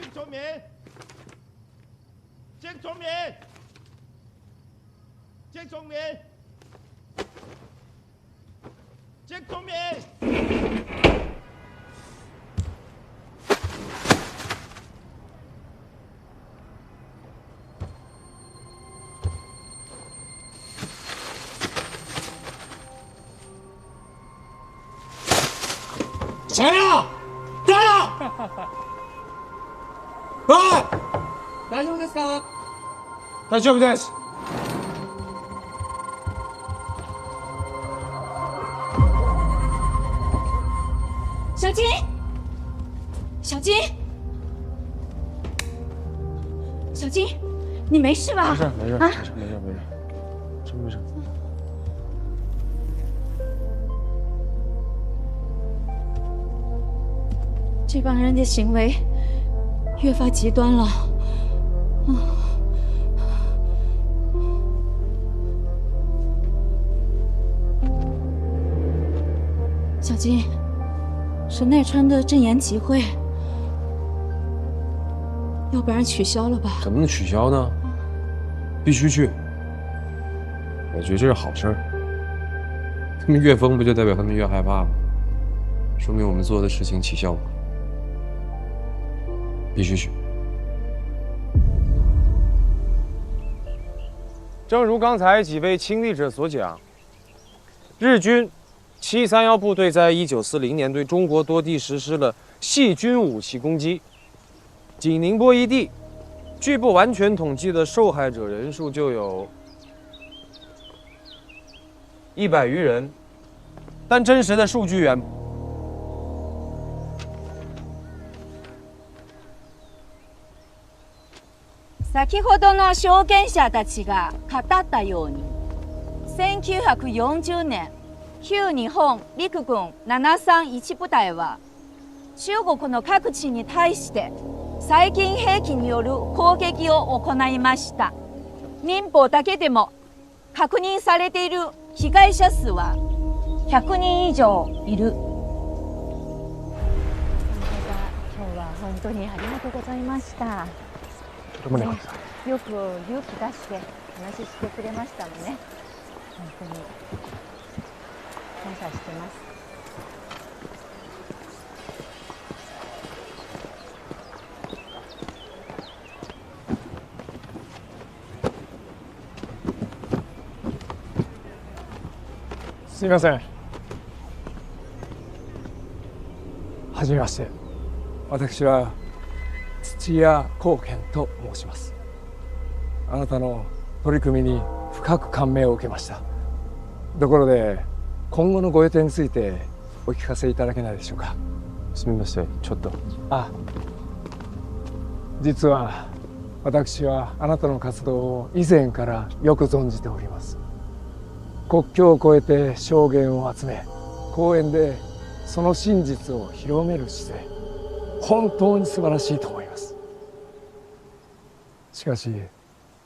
金忠民，金忠民，金忠民，金忠民。谁呀？誰や！おい！大丈夫ですか？大丈夫です。小金，小金，小金，你没事吧？没事，没事，啊，没事，没事，没事，真没事。这帮人的行为越发极端了。小金，神奈川的镇严集会，要不然取消了吧？怎么能取消呢？必须去。我觉得这是好事儿。他们越疯，不就代表他们越害怕吗？说明我们做的事情起效果。必须去。正如刚才几位亲历者所讲，日军731部队在1940年对中国多地实施了细菌武器攻击，仅宁波一地，据不完全统计的受害者人数就有100余人，但真实的数据远。先ほどの証言者たちが語ったように、1940年、旧日本陸軍731部隊は中国の各地に対して細菌兵器による攻撃を行いました。民法だけでも確認されている被害者数は100人以上いる。今日は本当にありがとうございました。よく勇気出して話してくれましたのね。本当に感謝してます。すみません。はじめまして。私は土屋光健と申します。あなたの取り組みに深く感銘を受けました。ところで今後のご予定についてお聞かせいただけないでしょうか。すみません、ちょっと。実は私はあなたの活動を以前からよく存じております。国境を越えて証言を集め、講演でその真実を広める姿勢、本当に素晴らしいと思います。しかし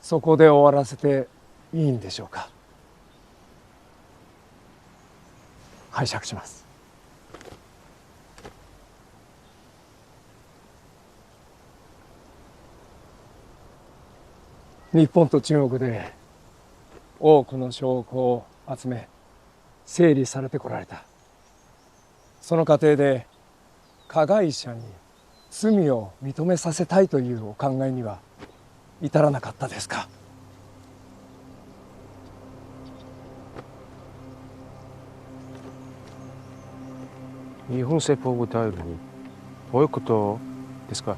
そこで終わらせていいんでしょうか。拝借します。日本と中国で多くの証拠を集め整理されてこられた。その過程で加害者に罪を認めさせたいというお考えには至らなかったですか。日本政府を訴えるにどういうことですか。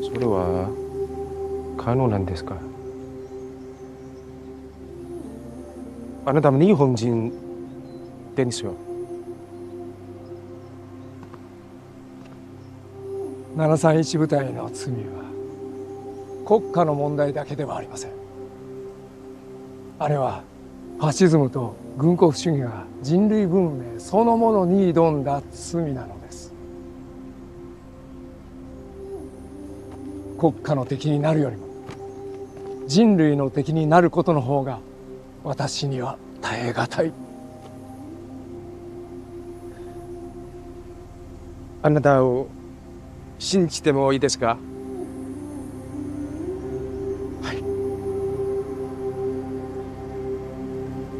それは可能なんですか。あなたも日本人ですよ。731部隊の罪は国家の問題だけではありません。あれはファシズムと軍国主義が人類文明そのものに挑んだ罪なのです。国家の敵になるよりも人類の敵になることの方が私には耐え難い。あなたを信じてもいいですか？はい。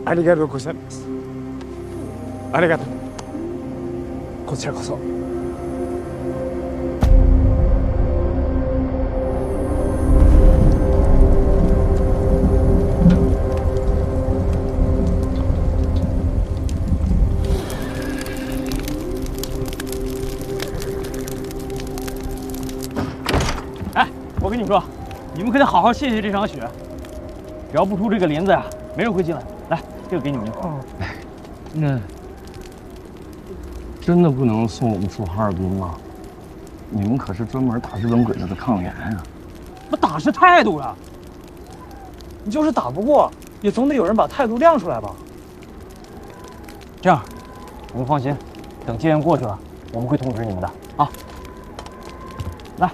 ありがとうございます。ありがとう。こちらこそ。哎，我跟你说，你们可得好好谢谢这场雪，只要不出这个林子呀，没人会进来。来，这个给你们用。那真的不能送我们出哈尔滨吗？你们可是专门打日本鬼子的抗联呀！我打是态度呀，你就是打不过，也总得有人把态度亮出来吧。这样，你们放心，等戒严过去了，我们会通知你们的啊。来，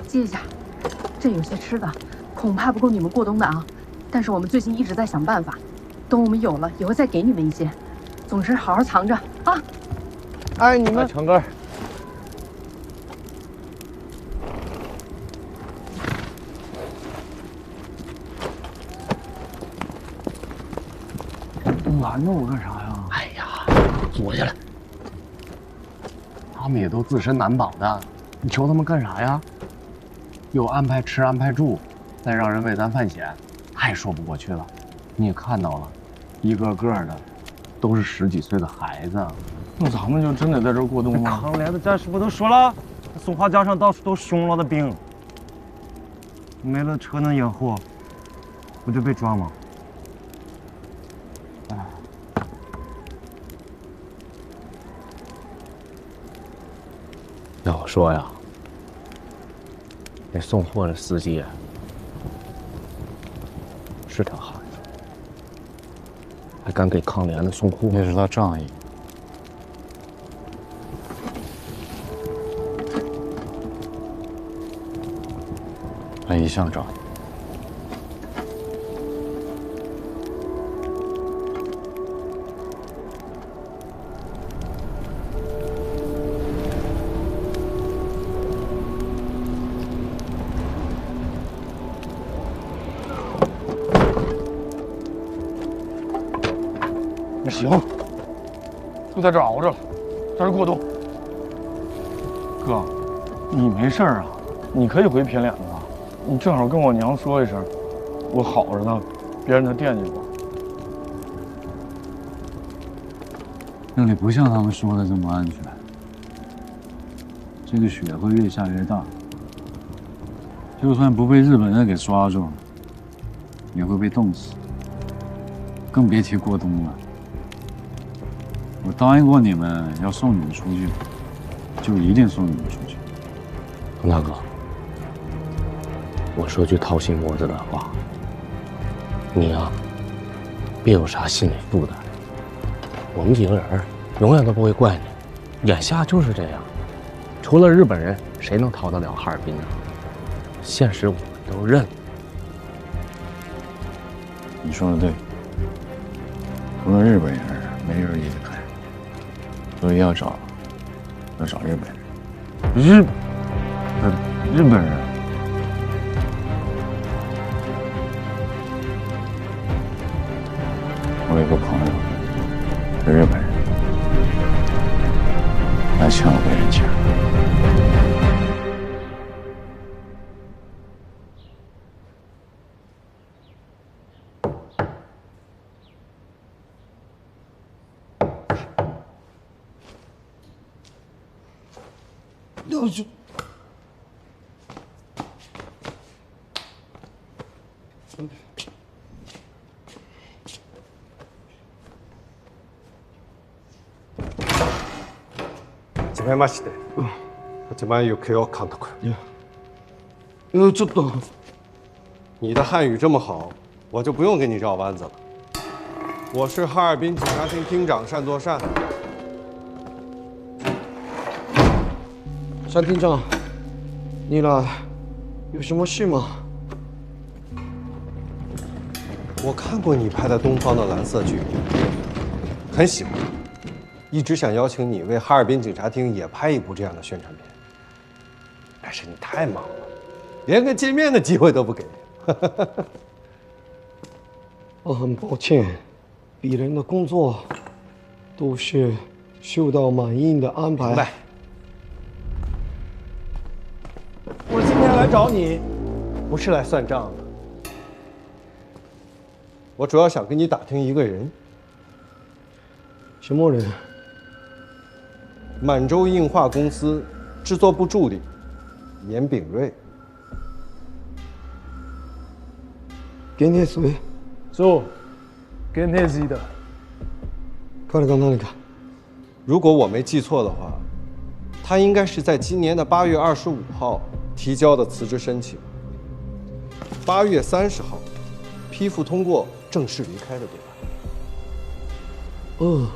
接一下，这有些吃的，恐怕不够你们过冬的啊。但是我们最近一直在想办法，等我们有了，也会再给你们一些。总之，好好藏着啊。哎，你们长根。拦着我干啥呀？哎呀，坐下来。他们也都自身难保的，你求他们干啥呀？又安排吃安排住，再让人为咱犯险，太说不过去了。你也看到了，一个个的都是10几岁的孩子，那咱们就真得在这儿过冬吗？抗联的战士不都说了，松花江上到处都是凶了的兵，没了车能掩护，不就被抓吗？要我说呀，那送货的司机是条汉子，还敢给抗联的送货，那是他仗义。他一向仗义。那行，就在这儿熬着了，在这儿过冬。哥，你没事啊？你可以回平凉啊。你正好跟我娘说一声，我好着呢，别让她惦记我。那里不像他们说的这么安全，这个雪会越下越大，就算不被日本人给抓住，也会被冻死，更别提过冬了。我答应过你们，要送你们出去，就一定送你们出去。冯大哥，我说句掏心窝子的话，你呀，别有啥心理负担。我们几个人永远都不会怪你，眼下就是这样。除了日本人，谁能逃得了哈尔滨呢？现实我们都认了。你说的对，除了日本人，没人离得开。所以要找日本人。日本人。我有个朋友是日本人，他欠我个人情。よいしょ。はじめまして。八幡幸雄監督。ちょっと。你的汉语这么好，我就不用跟你绕弯子了。我是哈尔滨警察厅厅长单作善。单厅长，你来有什么事吗？我看过你拍的《东方的蓝色剧》，很喜欢。一直想邀请你为哈尔滨警察厅也拍一部这样的宣传片，但是你太忙了，连个见面的机会都不给。我很抱歉，别人的工作都是受到满意的安排。明白。我今天来找你，不是来算账的。我主要想跟你打听一个人，什么人？满洲映画公司制作部助理严炳瑞。現年谁？そう、現年水だ。彼が何か？如果我没记错的话，他应该是在今年的8月25号提交的辞职申请，8月30号批复通过，正式离开的，对吧？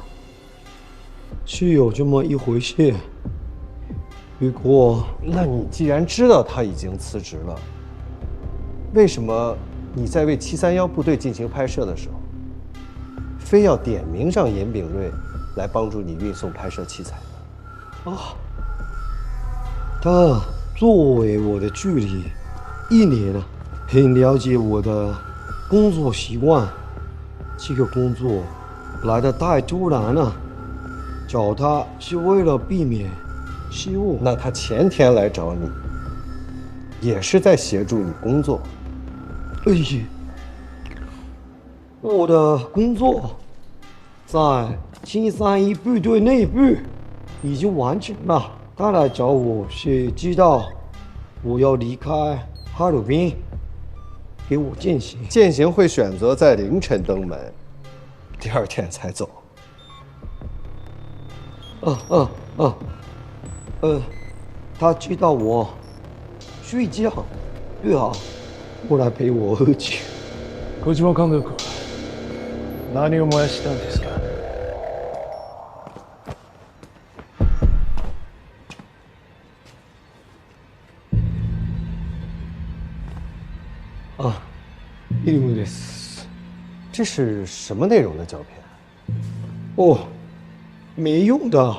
是有这么一回事。不过，那你既然知道他已经辞职了，为什么你在为731部队进行拍摄的时候，非要点名让严炳瑞来帮助你运送拍摄器材呢？他作为我的助理1年了，很了解我的工作习惯。这个工作来得太突然了，找他是为了避免失误。那他前天来找你，也是在协助你工作。我的工作在731部队内部已经完成了。他来找我是知道我要离开哈尔滨，给我践行。践行会选择在凌晨登门，第2天才走。他知道我睡觉，最好过来陪我喝酒。小島監督、何を燃やしたんですか？フィルムです。这是什么内容的胶片？没用的，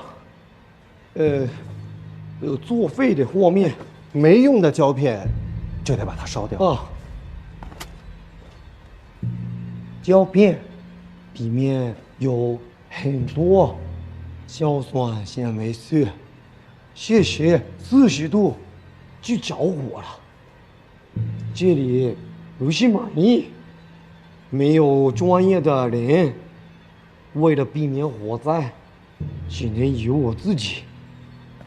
作废的画面。没用的胶片就得把它烧掉。胶片里面有很多硝酸纤维素，谢谢40度就着火了。这里不是满意，没有专业的人，为了避免火灾，只能由我自己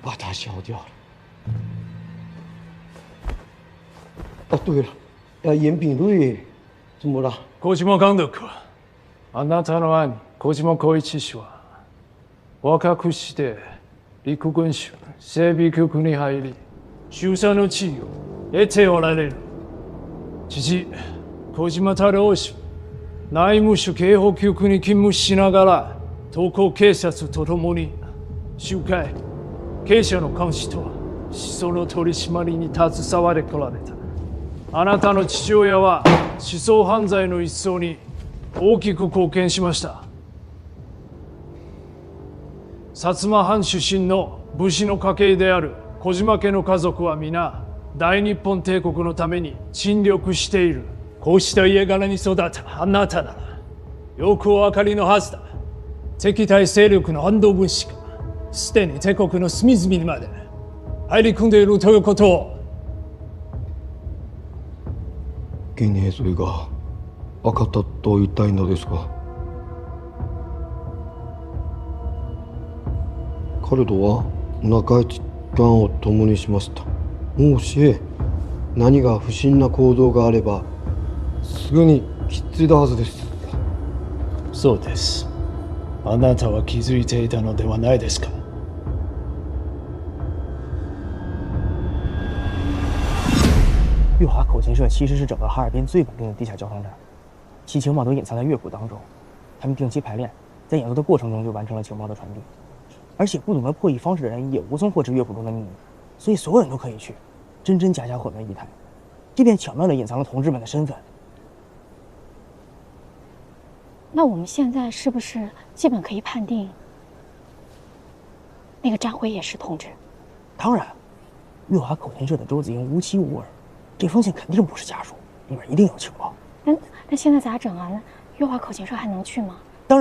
把它烧掉了。对了，严炳瑞怎么了？小島監督、あなたの兄小島光一氏は若くして陸軍省整備局に入り、中佐の地位を得ておられる。父小島太郎氏は内務省警保局に勤務しながら東高警察と共に集会、警車の監視と思想の取り締まりに携われこられた。あなたの父親は思想犯罪の一掃に大きく貢献しました。薩摩藩出身の武士の家系である小島家の家族は皆大日本帝国のために尽力している。こうした家柄に育ったあなたならよくお分かりのはずだ。敵対勢力の反動分子がすでに帝国の隅々にまで入り込んでいるということを。現年それが分かったと言いたいのですか？彼とは長い時間を共にしました。もし何が不審な行動があればすぐに気づいたはずです。そうです。あなたは気づいていたのではないですか？裕华口琴社其实是整个哈尔滨最稳定的地下交通站，其情报都隐藏在乐谱当中。他们定期排练，在演奏的过程中就完成了情报的传递，而且不懂得破译方式的人也无从获知乐谱中的秘密，所以所有人都可以去，真真假假混为一谈，这便巧妙地隐藏了同志们的身份。那我们现在是不是基本可以判定，那个张辉也是同志。当然，月华口琴社的周子英无妻无儿，这封信肯定不是家属，里面一定有情报。那现在咋整啊？那月华口琴社还能去吗？当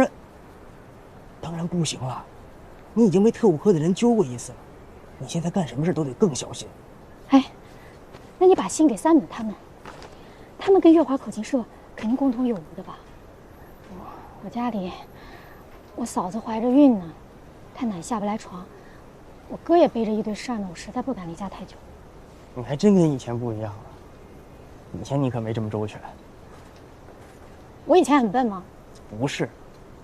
然不行了。你已经被特务科的人揪过一次了，你现在干什么事都得更小心。哎，那你把信给三本他们，他们跟月华口琴社肯定共同有无的吧？我家里，我嫂子怀着孕呢，太奶下不来床，我哥也背着一堆事儿呢，我实在不敢离家太久。你还真跟以前不一样了，以前你可没这么周全。我以前很笨吗？不是，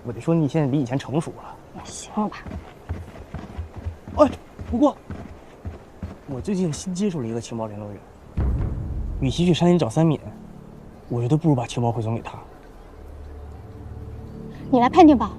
我得说你现在比以前成熟了。也行了吧。哎，不过我最近新接触了一个情报联络员，与其去山里找三敏，我觉得不如把情报汇总给他。你来判定吧。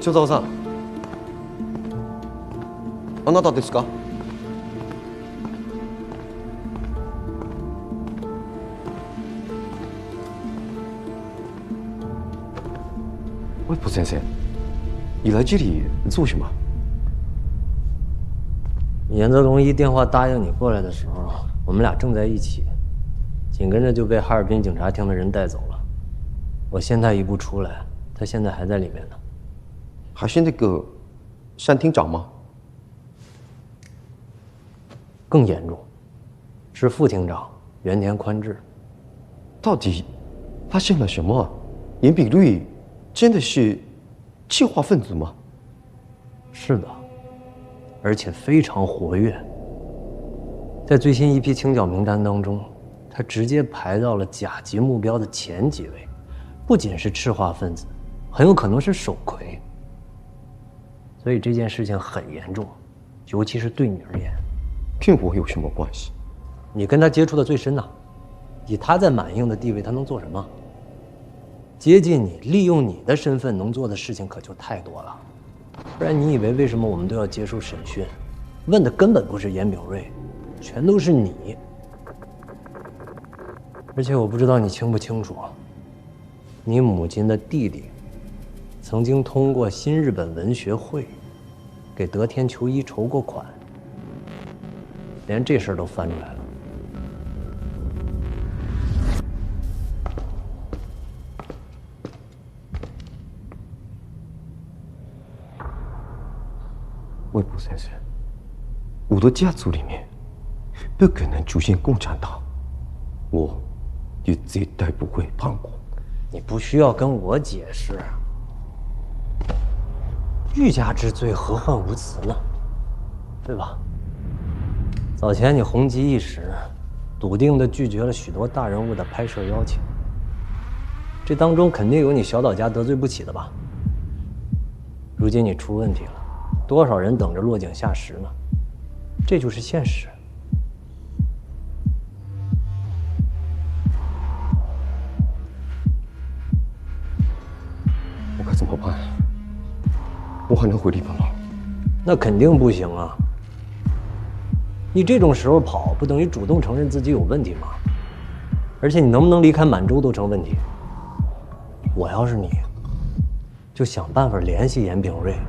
正沢さん、あなたですか？魏普先生，你来这里做什么？严泽龙一电话答应你过来的时候，我们俩正在一起，紧跟着就被哈尔滨警察厅的人带走了。我先他一步出来，他现在还在里面呢。还是那个山厅长吗？更严重，是副厅长原田宽志。到底发生了什么？严炳律真的是计划分子吗？是的，而且非常活跃。在最新一批清剿名单当中，他直接排到了甲级目标的前几位，不仅是赤化分子，很有可能是首魁。所以这件事情很严重，尤其是对你而言。跟我有什么关系？你跟他接触的最深呐，以他在满映的地位，他能做什么？接近你，利用你的身份能做的事情可就太多了。不然你以为为什么我们都要接受审讯？问的根本不是严炳瑞，全都是你。而且我不知道你清不清楚，你母亲的弟弟曾经通过新日本文学会给德天球衣筹过款，连这事儿都翻出来了。魏博先生，我的家族里面不可能出现共产党，我也绝对不会放过。你不需要跟我解释。欲加之罪，何患无辞呢？对吧？早前你红极一时，笃定地拒绝了许多大人物的拍摄邀请，这当中肯定有你小岛家得罪不起的吧？如今你出问题了，多少人等着落井下石呢？这就是现实。我该怎么办？我还能回日本吗？那肯定不行啊！你这种时候跑，不等于主动承认自己有问题吗？而且你能不能离开满洲都成问题。我要是你，就想办法联系严炳瑞，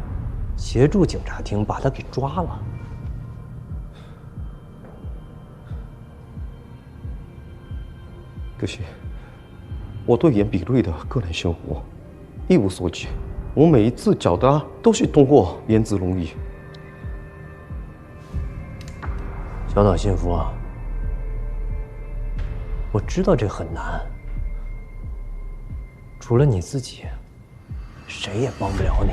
协助警察厅把他给抓了。可是，我对严炳瑞的个人生活一无所知。我每一次找他都是通过严子龙一。小岛信夫啊，我知道这很难，除了你自己，谁也帮不了你。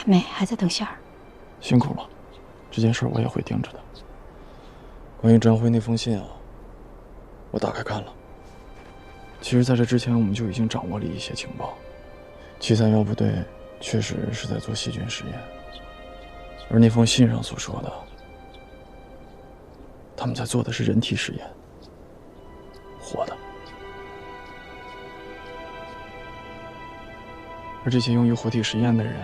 还没，还在等信儿。辛苦了，这件事我也会盯着的。关于张辉那封信啊，我打开看了。其实，在这之前，我们就已经掌握了一些情报。731部队确实是在做细菌实验，而那封信上所说的，他们在做的是人体实验，活的。而这些用于活体实验的人，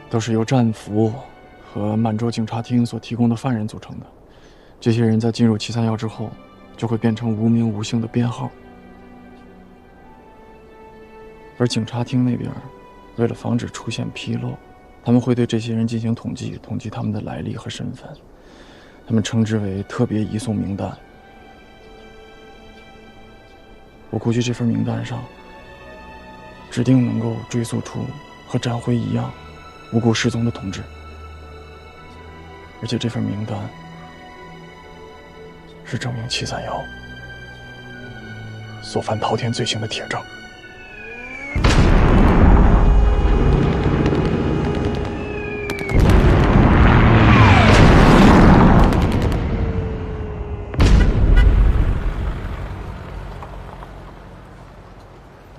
都是由战俘和满洲警察厅所提供的犯人组成的。这些人在进入731之后，就会变成无名无姓的编号。而警察厅那边，为了防止出现纰漏，他们会对这些人进行统计，统计他们的来历和身份，他们称之为特别移送名单。我估计这份名单上，指定能够追溯出和展辉一样无故失踪的同志，而且这份名单是证明731所犯滔天罪行的铁证。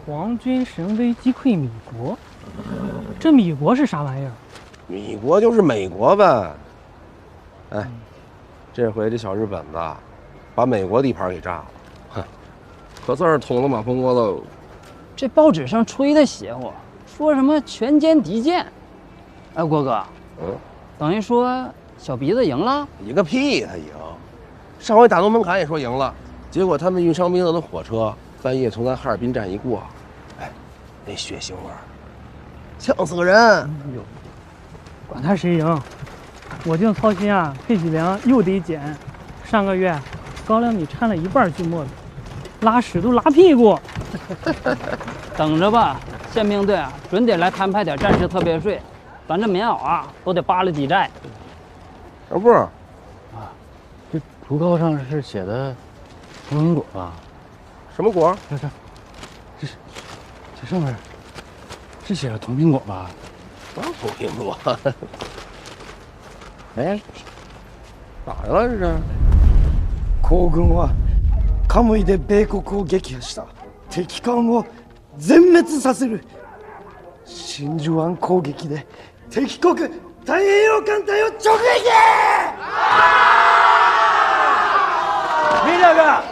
皇军神威击溃米国，这米国是啥玩意儿？米国就是美国呗。哎，这回这小日本子把美国地盘给炸了，哼，可算是捅了马蜂窝喽。这报纸上吹的邪乎，说什么全歼敌舰。哎，郭哥，等于说小鼻子赢了？赢个屁！他赢！上回打龙门坎也说赢了，结果他们运伤兵的那火车半夜从咱哈尔滨站一过，哎，那血腥味儿，呛死个人！管他谁赢，我净操心啊，配给粮又得减。上个月高粱米掺了一半锯末子，拉屎都拉屁股。等着吧，宪兵队啊，准得来摊派点战时特别税，咱这棉袄啊都得扒了几寨。小布，啊，这竹篙上是写的红苹果吧？什么果？这上面是写着铜苹果吧？什么铜苹果？哎，咋的了这是？皇軍はカムイで米国を撃破した。敵艦を全滅させる。真珠湾攻撃で敵国太平洋艦隊を直撃！みんなが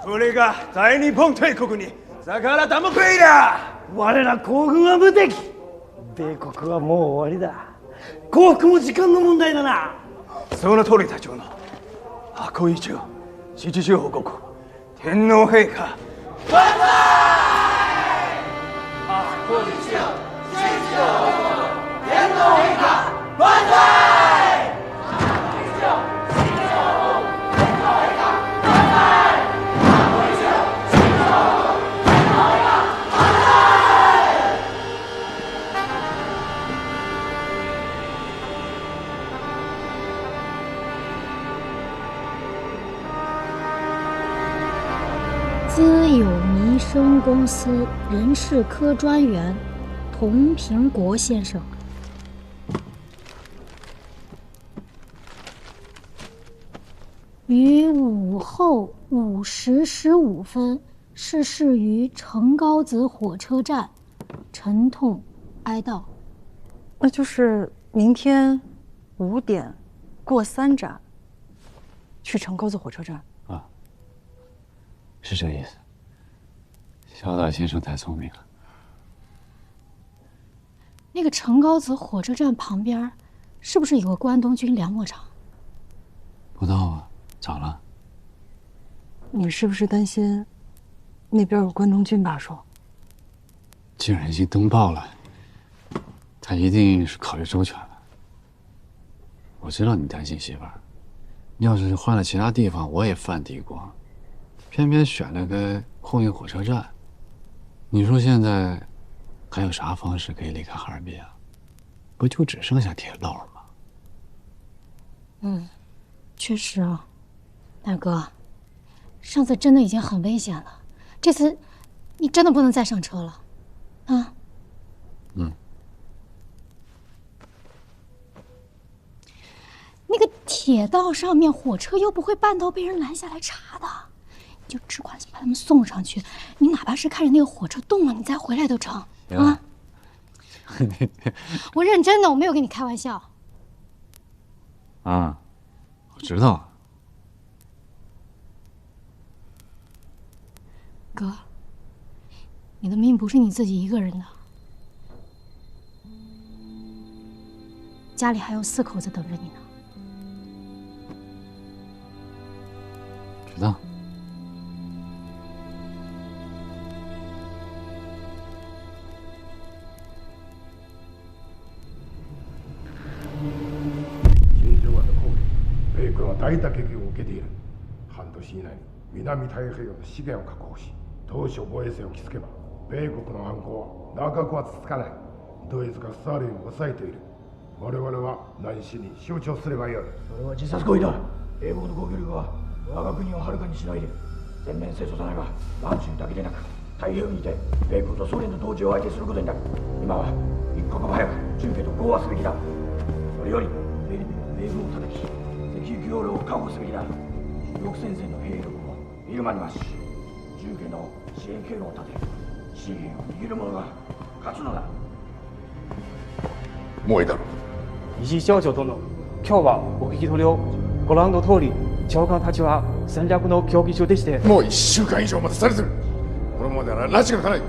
それが大日本帝国に逆らった報いだ。我ら皇軍は無敵。米国はもう終わりだ。降伏も時間の問題だな。その通りだ、長の。後一応指示報告。天皇陛下万歳！后一応指示報告。天皇陛下万歳！资有弥生公司人事科专员童苹果先生，于午后5时15分逝世于城高子火车站，沉痛哀悼。那就是明天5点过3站，去城高子火车站。是这意思。小岛先生太聪明了。那个城高子火车站旁边，是不是有个关东军粮磨厂？不知道啊，咋了？你是不是担心那边有关东军把守？既然已经登报了，他一定是考虑周全了。我知道你担心媳妇儿，要是换了其他地方，我也犯嘀咕。偏偏选了个后运火车站，你说现在还有啥方式可以离开哈尔滨啊？不就只剩下铁道了吗？确实啊，大哥，上次真的已经很危险了，这次你真的不能再上车了，啊？铁道上面火车又不会半道被人拦下来查的，你就只管把他们送上去。你哪怕是看着那个火车动了，你再回来都成啊！我认真的，我没有跟你开玩笑。啊，我知道。哥，你的命不是你自己一个人的，家里还有4口子等着你呢。知道。米軍は大打撃を受けている。半年以内に南太平洋の資源を確保し、当初防衛線を築けば、米国の反攻は長くは続かない。ドイツがスターリンを抑えている。我々は何しに象徴すればよい。それは自殺行為だ。英国の攻撃力は我が国をはるかにしないで、全面戦争となれば満州だけでなく太平洋にて米国とソ連の同時を相手することになる。今は一刻も早く中継と講和すべきだ。それよりフィリピンの米軍を叩き、石油供料を確保すべきだ。主力戦線の兵力をビルマに増し、中継の支援経路を立て、資源を握る者が勝つのだ。もういいだろう。石井少将殿、今日はお聞き取りを。ご覧の通り、長官たちは戦略の協議中でして。もう1週間以上待たされてる。このままでは拉致が開かない。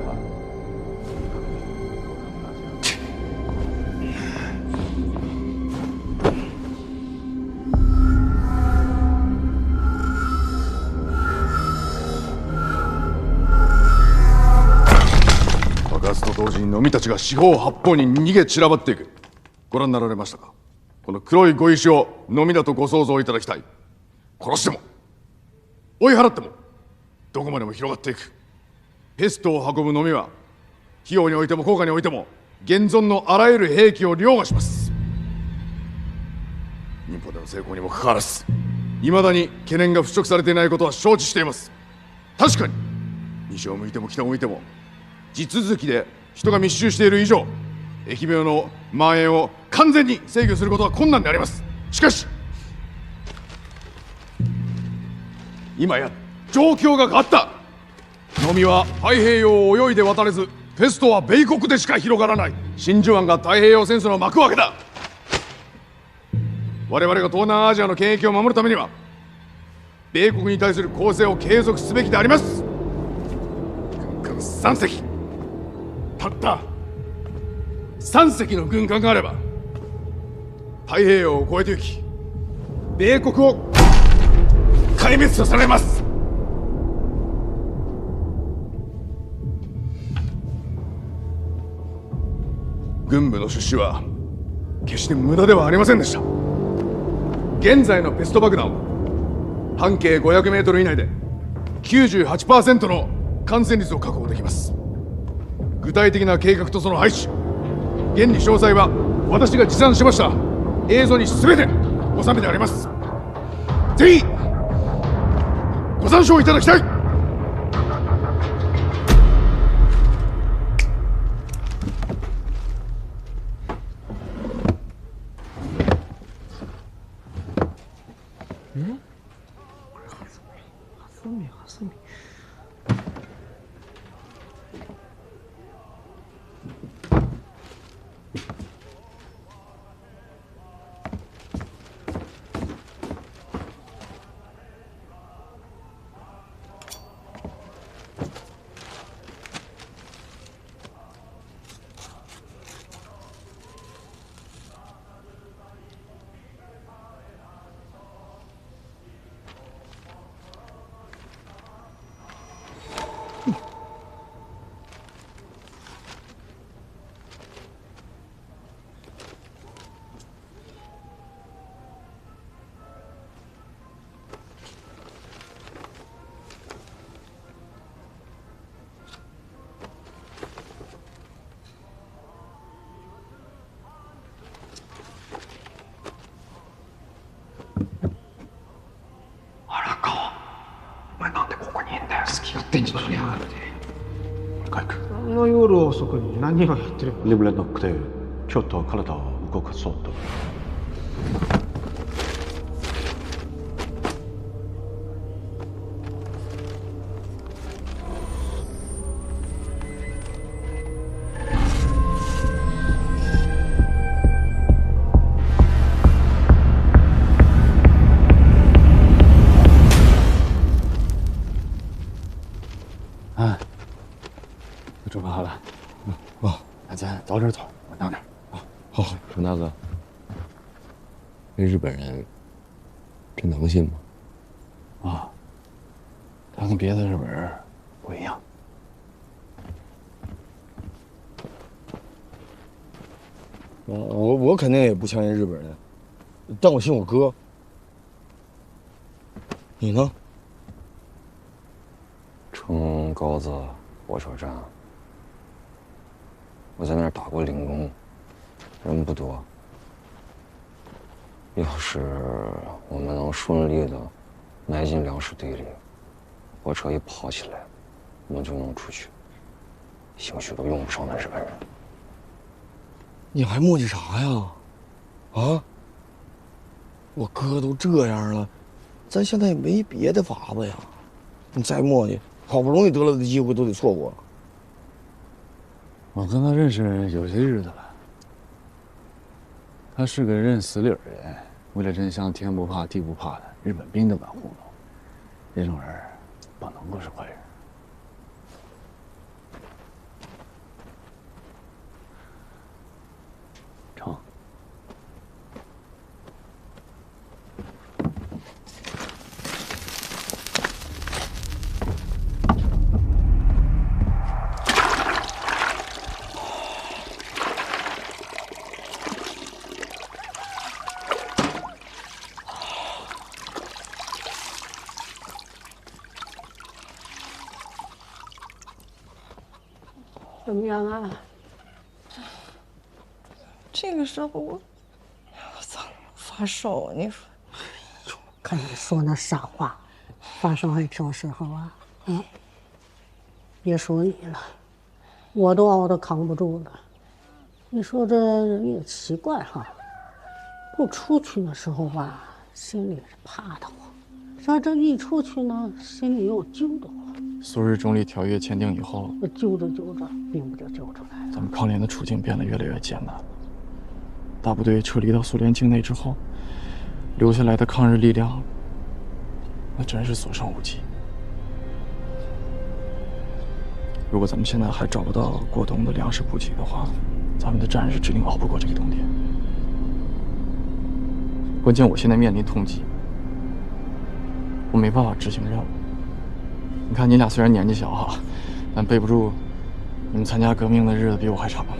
爆発と同時に飲みたちが四方八方に逃げ散らばっていく。ご覧になられましたか。この黒い碁石を飲みだとご想像いただきたい。殺しても追い払ってもどこまでも広がっていく。ペストを運ぶ飲みは費用においても効果においても現存のあらゆる兵器を凌駕します。民法での成功にもかかわらずいまだに懸念が払拭されていないことは承知しています。確かに西を向いても北を向いても地続きで人が密集している以上、疫病の蔓延を完全に制御することは困難であります。しかし今や状況が変わった。飲みは太平洋を泳いで渡れず、ペストは米国でしか広がらない。真珠湾が太平洋戦争の幕開けだ。我々が東南アジアの権益を守るためには米国に対する攻勢を継続すべきであります。軍艦3隻、たった3隻の軍艦があれば太平洋を越えて行き、米国を壊滅させられます。軍部の出資は決して無駄ではありませんでした。現在のペスト爆弾を半径500メートル以内で 98% の感染率を確保できます。具体的な計画とその配置、現に詳細は私が持参しました映像に全て収めてあります。ぜひご参照いただきたい。あの夜遅くに何をやってる。眠れなくてちょっと体を動かそうと。准备好了。那咱早点走，晚到点啊。好，程大哥，这日本人真能信吗？啊，他跟别的日本人不一样。我肯定也不相信日本人，但我信我哥。你呢？城高子火车站，我在那儿打过零工，人不多。要是我们能顺利的埋进粮食堆里，火车一跑起来，我们就能出去，兴许都用不上那日本人。你还磨叽啥呀？啊！我哥都这样了，咱现在也没别的法子呀。你再磨叽，好不容易得了的机会都得错过。我跟他认识有些日子了，他是个认死理儿的人，为了真相天不怕地不怕的，日本兵都敢糊弄。这种人不能够是坏人。成。怎么样啊？这个时候我操发烧啊！你说，看你说那傻话，发烧还挑时候啊？嗯，别说你了，我都熬得扛不住了。你说这人也奇怪哈，不出去的时候吧，心里是怕得慌；这一出去呢，心里又揪得慌。苏日中立条约签订以后，揪着揪着，病不就揪出来了？咱们抗联的处境变得越来越艰难。大部队撤离到苏联境内之后，留下来的抗日力量，那真是所剩无几。如果咱们现在还找不到过冬的粮食补给的话，咱们的战士指定熬不过这个冬天。关键我现在面临通缉，我没办法执行任务。你看你俩虽然年纪小哈，但背不住你们参加革命的日子比我还长呢。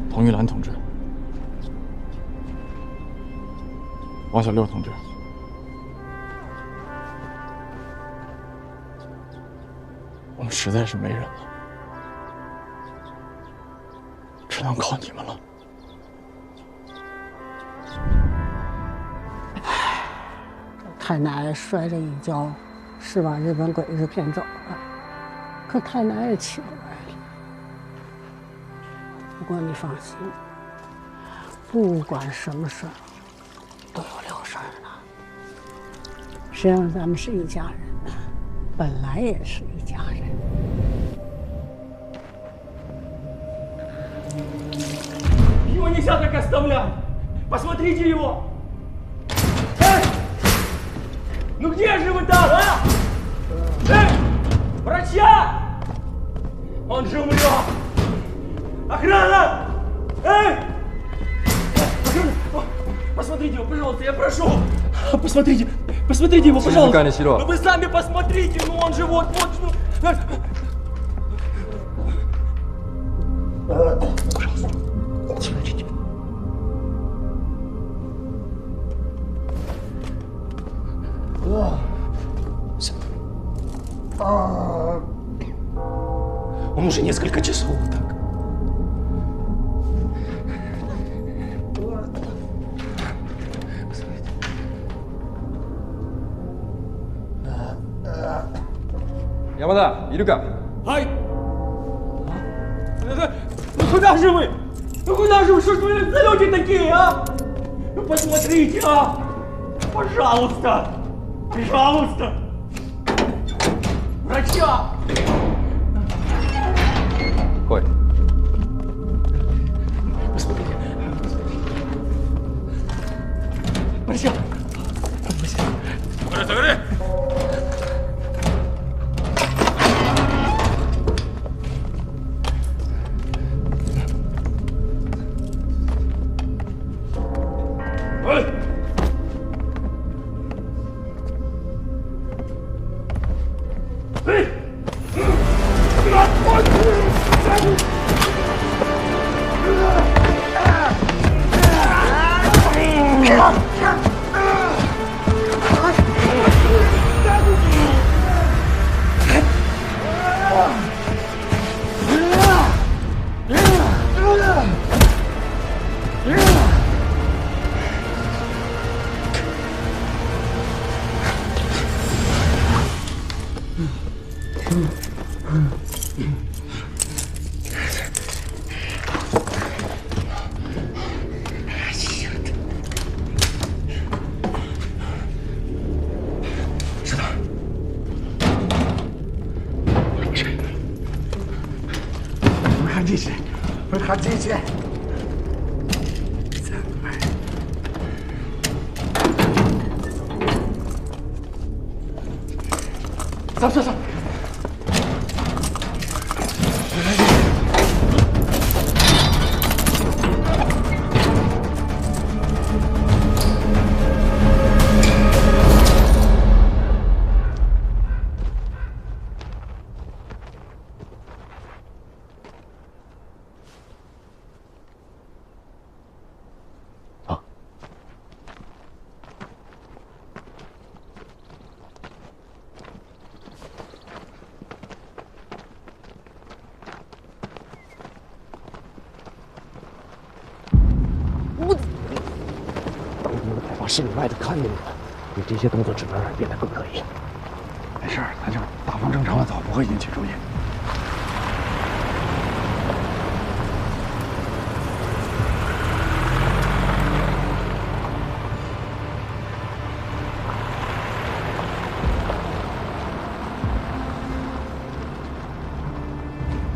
童玉兰同志，王小六同志，我们实在是没人了，只能靠你们了。太奶摔这一跤，是把日本鬼子骗走了，可太奶也起不来了。不过你放心，不管什么事儿，都有了事儿呢。谁让咱们是一家人呢？本来也是一家人。Его нельзя так оставлять! Посмотрите его! Эй! Ну где же вы там, а? Эй! Врача! Он же умрет! Охрана! Эй! Посмотрите его, пожалуйста, я прошу! Посмотрите! Посмотрите его, пожалуйста! Ну вы сами посмотрите! Ну он же вот-вот... Пожалуйста, смотрите. Он уже несколько часов вот так. Ямада, Илюка. Ай! Ну куда же вы? Ну куда же вы? Что ж вы за люди такие, а? Ну посмотрите, а! Пожалуйста! Пожалуйста! Врача! Ходь. Посмотрите. 不行，不行，下がれ下がれ。おい。会喊机器。走走走。10米外的看见你了，你这些动作只能让人变得更可疑。没事，咱就大方正常的走，不会引起注意。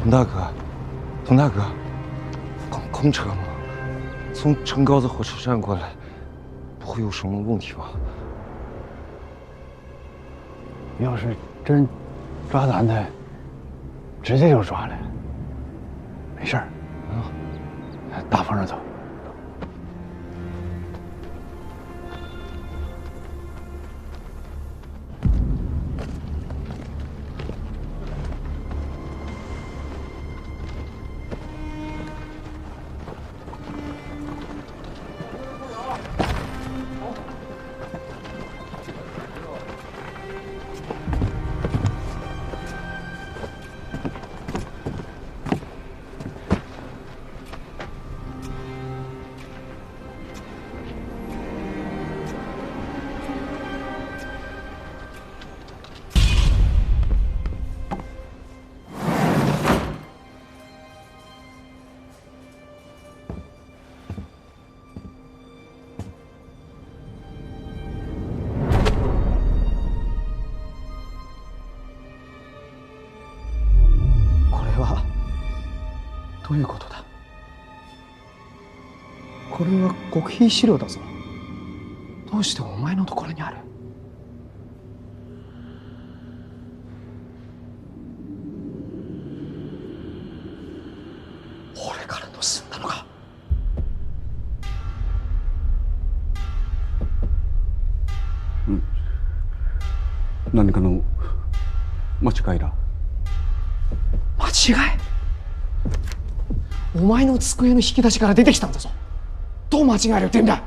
佟大哥，佟大哥，空车吗？从城高子火车站过来。不会有什么问题吧？要是真抓咱的，直接就抓了。没事儿，大方着走。どういうことだ？これは極秘資料だぞ。どうしてお前のところにある？俺から盗んだのか？何かの間違いだ。間違い？お前の机の引き出しから出てきたんだぞ。どう間違えるって言うんだ。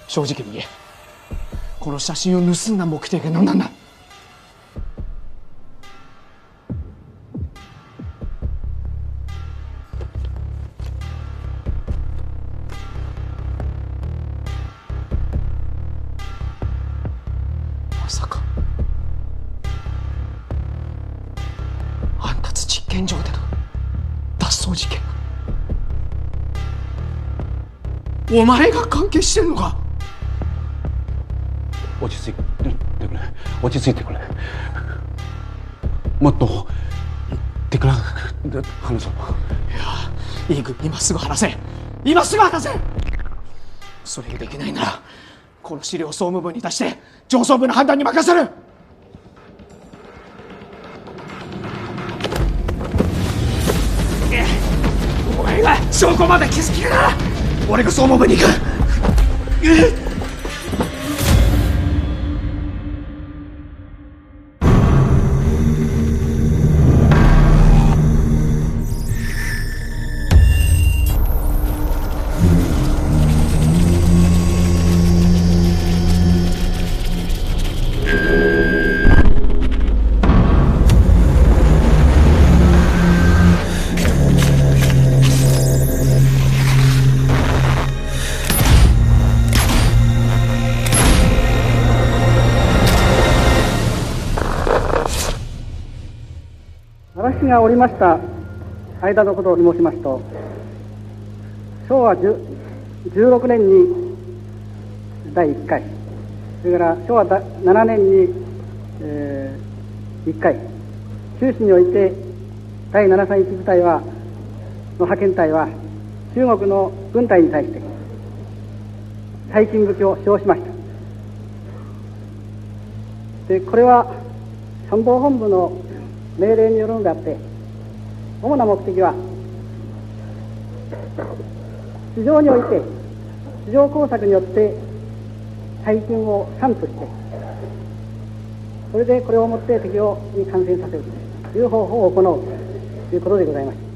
正直に言え。この写真を盗んだ目的が何なんだ？まさかあんたたち現場での脱走事件、お前が関係してるのか？落ち着いてくれ。落ち着いてくれ。もっとでから話そう。いや、イーグ、今すぐ話せ。今すぐ話せ。それができないならこの資料を総務部に出して上層部の判断に任せる。お前が証拠まで気づきかなら俺が総務部に行く。私がおりました間のことを申しますと、昭和16年に第1回、それから昭和7年に、1回、九州において第731部隊の派遣隊は中国の軍隊に対して最近武器を使用しました。でこれは参謀本部の命令によるのであって、主な目的は地上において地上工作によって細菌を散布して、それでこれをもって敵に感染させるという方法を行うということでございます。